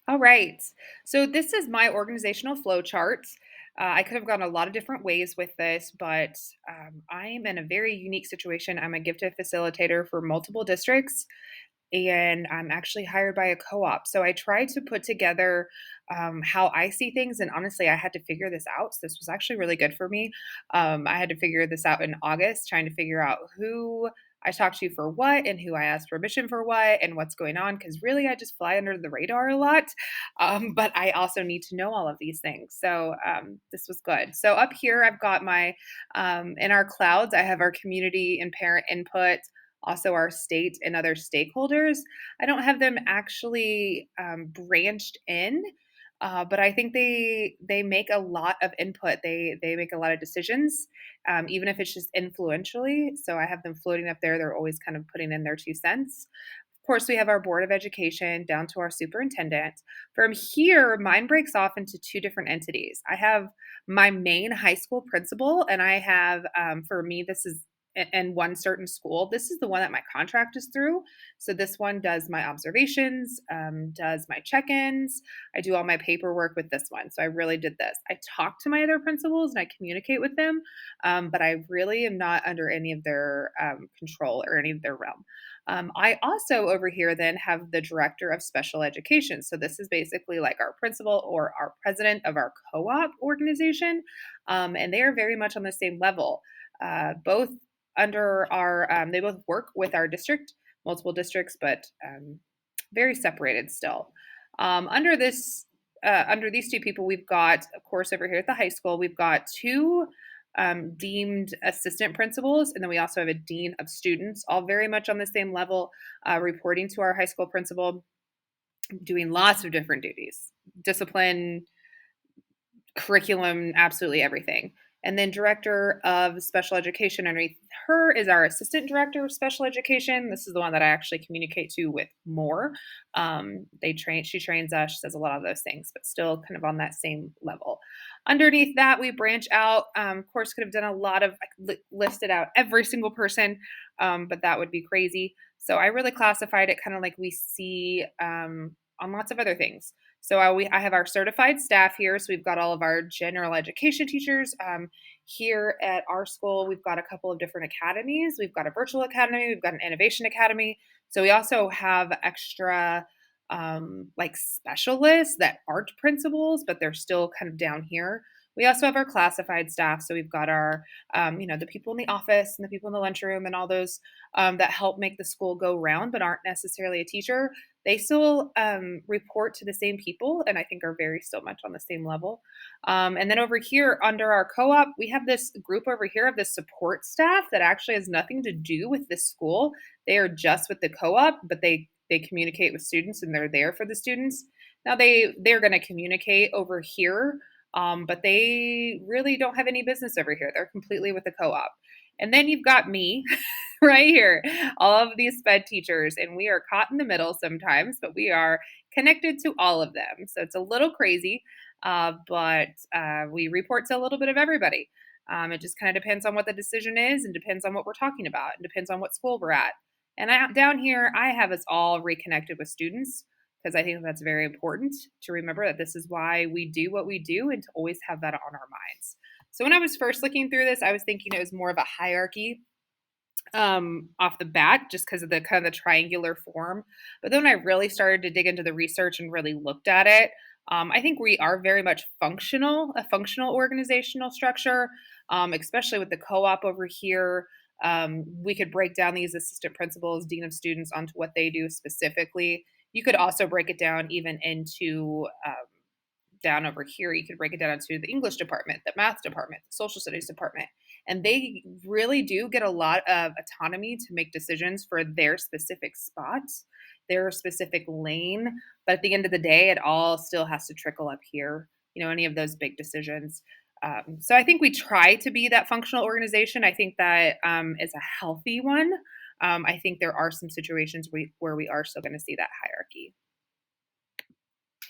All right. So this is my organizational flow chart. I could have gone a lot of different ways with this, but I'm in a very unique situation. I'm a gifted facilitator for multiple districts, and I'm actually hired by a co-op. So I tried to put together how I see things, and honestly, I had to figure this out. So this was actually really good for me. I had to figure this out in August, trying to figure out who I talked to for what and who I asked permission for what and what's going on. Because really, I just fly under the radar a lot, but I also need to know all of these things. So this was good. So up here, I've got my in our clouds. I have our community and parent input, also our state and other stakeholders. I don't have them actually branched in, but I think they make a lot of input. They make a lot of decisions, even if it's just influentially. So I have them floating up there. They're always kind of putting in their 2 cents. Of course, we have our board of education down to our superintendent. From here, mine breaks off into two different entities. I have my main high school principal, and I have, for me, this is in one certain school. This is the one that my contract is through. So this one does my observations, does my check-ins. I do all my paperwork with this one. So I really did this. I talk to my other principals and I communicate with them, but I really am not under any of their control or any of their realm. I also over here then have the director of special education. So this is basically like our principal or our president of our co-op organization, and they are very much on the same level. Both under our, they both work with our district, multiple districts, but very separated still. Under this, under these two people, we've got, of course, over here at the high school, we've got two deemed assistant principals, and then we also have a dean of students, all very much on the same level, reporting to our high school principal, doing lots of different duties, discipline, curriculum, absolutely everything. And then director of special education underneath her is our assistant director of special education. This is the one that I actually communicate to with more. She trains us, she says a lot of those things, but still kind of on that same level. Underneath that, we branch out. Of course, could have done a lot of, I could listed out every single person, but that would be crazy. So I really classified it kind of like we see on lots of other things. So I have our certified staff here. So we've got all of our general education teachers. Here at our school, we've got a couple of different academies. We've got a virtual academy, we've got an innovation academy. So we also have extra like specialists that aren't principals, but they're still kind of down here. We also have our classified staff. So we've got our, the people in the office and the people in the lunchroom and all those that help make the school go round, but aren't necessarily a teacher. They still report to the same people and I think are very still much on the same level. And then over here under our co op, we have this group over here of the support staff that actually has nothing to do with this school. They are just with the co op, but they communicate with students and they're there for the students. Now they're going to communicate over here, but they really don't have any business over here. They're completely with the co op. And then you've got me right here, all of these sped teachers, and we are caught in the middle sometimes, but we are connected to all of them. So it's a little crazy, but we report to a little bit of everybody. It just kind of depends on what the decision is and depends on what we're talking about and depends on what school we're at. And down here, I have us all reconnected with students because I think that's very important to remember that this is why we do what we do and to always have that on our minds. So when I was first looking through this, I was thinking it was more of a hierarchy off the bat just because of the kind of the triangular form. But then when I really started to dig into the research and really looked at it, I think we are very much a functional organizational structure, especially with the co-op over here. We could break down these assistant principals, dean of students onto what they do specifically. You could also break it down even into down over here, you could break it down into the English department, the math department, the social studies department. And they really do get a lot of autonomy to make decisions for their specific spots, their specific lane. But at the end of the day, it all still has to trickle up here, any of those big decisions. So I think we try to be that functional organization. I think that is a healthy one. I think there are some situations where we are still going to see that hierarchy.